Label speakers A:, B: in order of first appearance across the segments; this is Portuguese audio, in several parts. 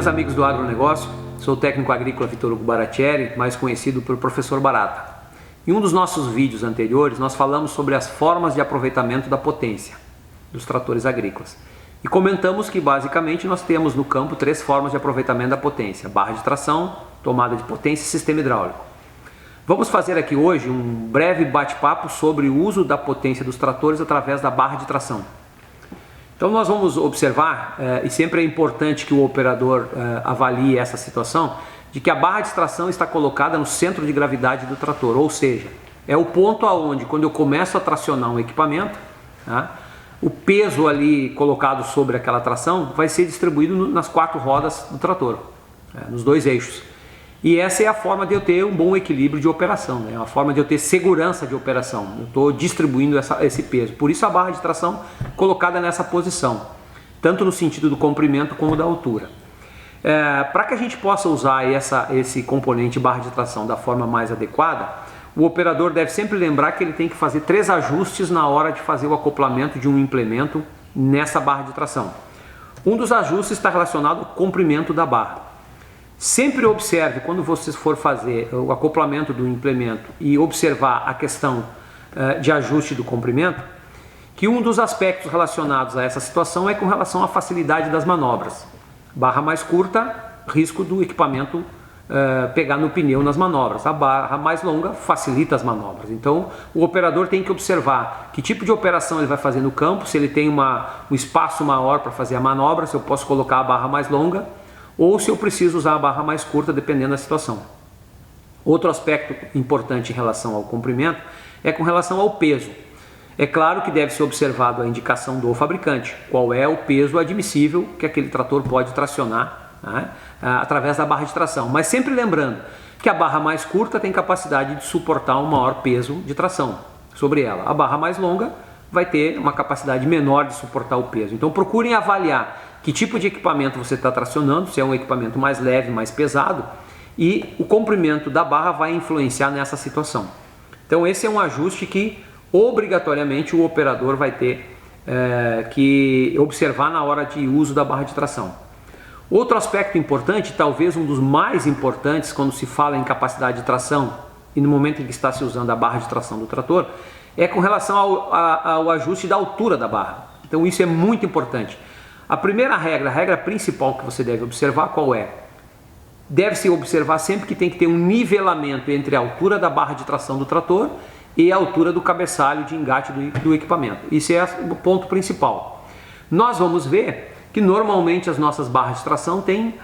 A: dias, amigos do agronegócio. Sou o técnico agrícola Vitor Hugo Baratieri, mais conhecido pelo Professor Barata. Em um dos nossos vídeos anteriores, nós falamos sobre as formas de aproveitamento da potência dos tratores agrícolas. E comentamos que basicamente nós temos no campo 3 formas de aproveitamento da potência: barra de tração, tomada de potência e sistema hidráulico. Vamos fazer aqui hoje um breve bate-papo sobre o uso da potência dos tratores através da barra de tração. Então nós vamos observar, e sempre é importante que o operador avalie essa situação, de que a barra de tração está colocada no centro de gravidade do trator, ou seja, é o ponto aonde, quando eu começo a tracionar um equipamento, tá, o peso ali colocado sobre aquela tração vai ser distribuído nas 4 rodas do trator, nos 2 eixos. E essa é a forma de eu ter um bom equilíbrio de operação, né? A forma de eu ter segurança de operação. Eu estou distribuindo esse peso. Por isso a barra de tração colocada nessa posição, tanto no sentido do comprimento como da altura. Para que a gente possa usar esse componente barra de tração da forma mais adequada, o operador deve sempre lembrar que ele tem que fazer 3 ajustes na hora de fazer o acoplamento de um implemento nessa barra de tração. Um dos ajustes está relacionado ao comprimento da barra. Sempre observe, quando você for fazer o acoplamento do implemento e observar a questão de ajuste do comprimento, que um dos aspectos relacionados a essa situação é com relação à facilidade das manobras. Barra mais curta, risco do equipamento pegar no pneu nas manobras. A barra mais longa facilita as manobras. Então o operador tem que observar que tipo de operação ele vai fazer no campo, se ele tem um espaço maior para fazer a manobra, se eu posso colocar a barra mais longa, ou se eu preciso usar a barra mais curta, dependendo da situação. Outro aspecto importante em relação ao comprimento é com relação ao peso. É claro que deve ser observado a indicação do fabricante, qual é o peso admissível que aquele trator pode tracionar, né, através da barra de tração. Mas sempre lembrando que a barra mais curta tem capacidade de suportar um maior peso de tração sobre ela. A barra mais longa vai ter uma capacidade menor de suportar o peso. Então procurem avaliar que tipo de equipamento você está tracionando, se é um equipamento mais leve, mais pesado, e o comprimento da barra vai influenciar nessa situação. Então esse é um ajuste que obrigatoriamente o operador vai ter que observar na hora de uso da barra de tração. Outro aspecto importante, talvez um dos mais importantes quando se fala em capacidade de tração e no momento em que está se usando a barra de tração do trator, é com relação ao ajuste da altura da barra. Então isso é muito importante. A primeira regra, a regra principal que você deve observar, qual é? Deve-se observar sempre que tem que ter um nivelamento entre a altura da barra de tração do trator e a altura do cabeçalho de engate do equipamento. Isso é o ponto principal. Nós vamos ver que normalmente as nossas barras de tração têm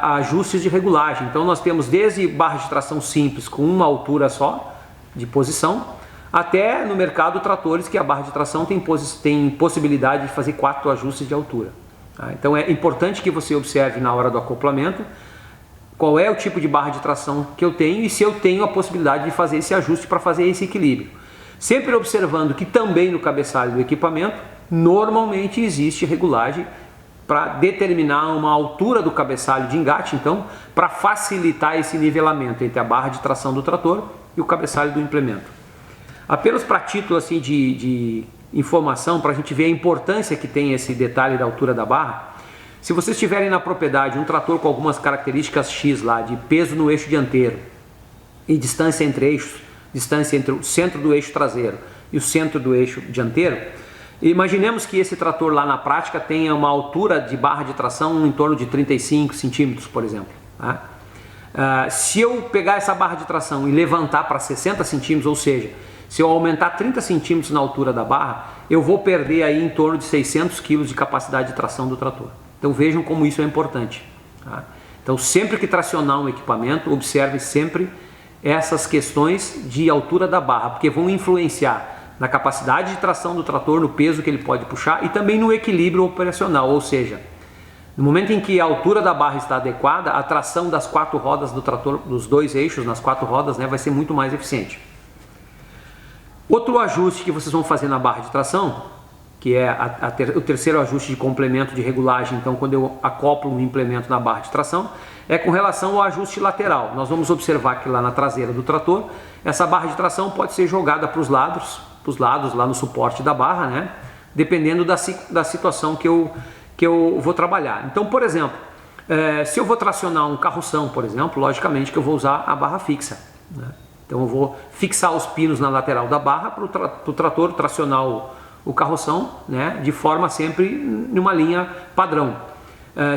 A: ajustes de regulagem. Então nós temos desde barras de tração simples com uma altura só de posição, até no mercado tratores que a barra de tração tem possibilidade de fazer 4 ajustes de altura. Tá? Então é importante que você observe na hora do acoplamento qual é o tipo de barra de tração que eu tenho e se eu tenho a possibilidade de fazer esse ajuste para fazer esse equilíbrio. Sempre observando que também no cabeçalho do equipamento normalmente existe regulagem para determinar uma altura do cabeçalho de engate, então para facilitar esse nivelamento entre a barra de tração do trator e o cabeçalho do implemento. Apenas para título assim, de informação, para a gente ver a importância que tem esse detalhe da altura da barra, se vocês tiverem na propriedade um trator com algumas características X lá, de peso no eixo dianteiro e distância entre eixos, distância entre o centro do eixo traseiro e o centro do eixo dianteiro, imaginemos que esse trator lá na prática tenha uma altura de barra de tração em torno de 35 centímetros, por exemplo. Tá? Se eu pegar essa barra de tração e levantar para 60 centímetros, ou seja, se eu aumentar 30 centímetros na altura da barra, eu vou perder aí em torno de 600 kg de capacidade de tração do trator. Então vejam como isso é importante. Tá? Então sempre que tracionar um equipamento, observe sempre essas questões de altura da barra, porque vão influenciar na capacidade de tração do trator, no peso que ele pode puxar e também no equilíbrio operacional, ou seja, no momento em que a altura da barra está adequada, a tração das 4 rodas do trator, dos 2 eixos nas 4 rodas, né, vai ser muito mais eficiente. Outro ajuste que vocês vão fazer na barra de tração, que é o terceiro ajuste de complemento de regulagem, então quando eu acoplo um implemento na barra de tração, é com relação ao ajuste lateral. Nós vamos observar que lá na traseira do trator, essa barra de tração pode ser jogada para os lados lá no suporte da barra, né? Dependendo da situação que eu vou trabalhar. Então, por exemplo, Se eu vou tracionar um carroção, por exemplo, logicamente que eu vou usar a barra fixa, né? Então eu vou fixar os pinos na lateral da barra para o trator tracionar o carroção, né? De forma sempre em uma linha padrão.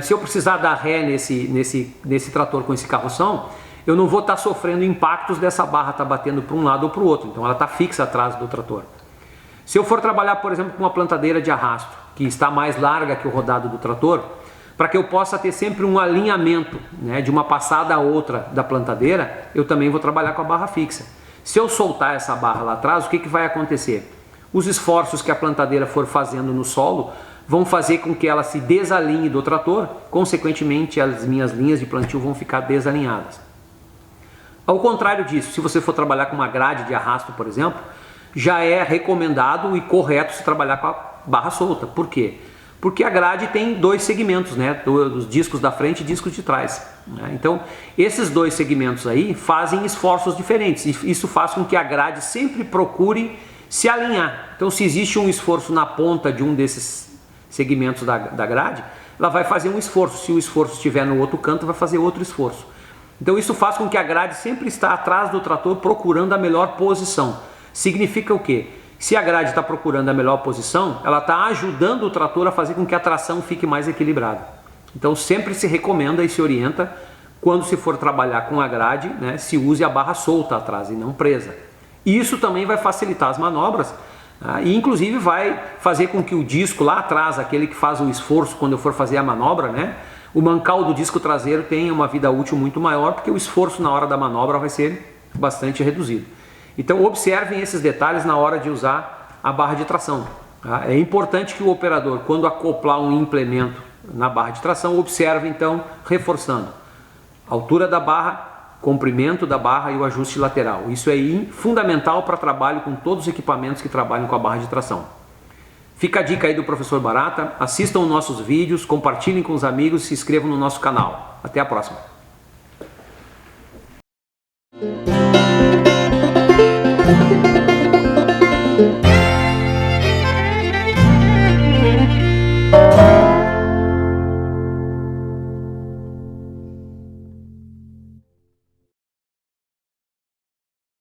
A: Se eu precisar dar ré nesse trator com esse carroção, eu não vou estar sofrendo impactos dessa barra estar batendo para um lado ou para o outro, então ela está fixa atrás do trator. Se eu for trabalhar, por exemplo, com uma plantadeira de arrasto, que está mais larga que o rodado do trator, para que eu possa ter sempre um alinhamento, né, de uma passada a outra da plantadeira, eu também vou trabalhar com a barra fixa. Se eu soltar essa barra lá atrás, o que vai acontecer? Os esforços que a plantadeira for fazendo no solo vão fazer com que ela se desalinhe do trator, consequentemente as minhas linhas de plantio vão ficar desalinhadas. Ao contrário disso, se você for trabalhar com uma grade de arrasto, por exemplo, já é recomendado e correto se trabalhar com a barra solta. Por quê? Porque a grade tem dois segmentos, né? Os discos da frente e discos de trás, né? Então, esses dois segmentos aí fazem esforços diferentes. E isso faz com que a grade sempre procure se alinhar. Então, se existe um esforço na ponta de um desses segmentos da grade, ela vai fazer um esforço. Se o esforço estiver no outro canto, vai fazer outro esforço. Então, isso faz com que a grade sempre está atrás do trator procurando a melhor posição. Significa o quê? Se a grade está procurando a melhor posição, ela está ajudando o trator a fazer com que a tração fique mais equilibrada. Então sempre se recomenda e se orienta, quando se for trabalhar com a grade, né, se use a barra solta atrás e não presa. E isso também vai facilitar as manobras, e inclusive vai fazer com que o disco lá atrás, aquele que faz o esforço quando eu for fazer a manobra, né, o mancal do disco traseiro tenha uma vida útil muito maior, porque o esforço na hora da manobra vai ser bastante reduzido. Então observem esses detalhes na hora de usar a barra de tração. Tá? É importante que o operador, quando acoplar um implemento na barra de tração, observe então, reforçando, a altura da barra, comprimento da barra e o ajuste lateral. Isso é fundamental para trabalho com todos os equipamentos que trabalham com a barra de tração. Fica a dica aí do professor Barata, assistam nossos vídeos, compartilhem com os amigos e se inscrevam no nosso canal. Até a próxima!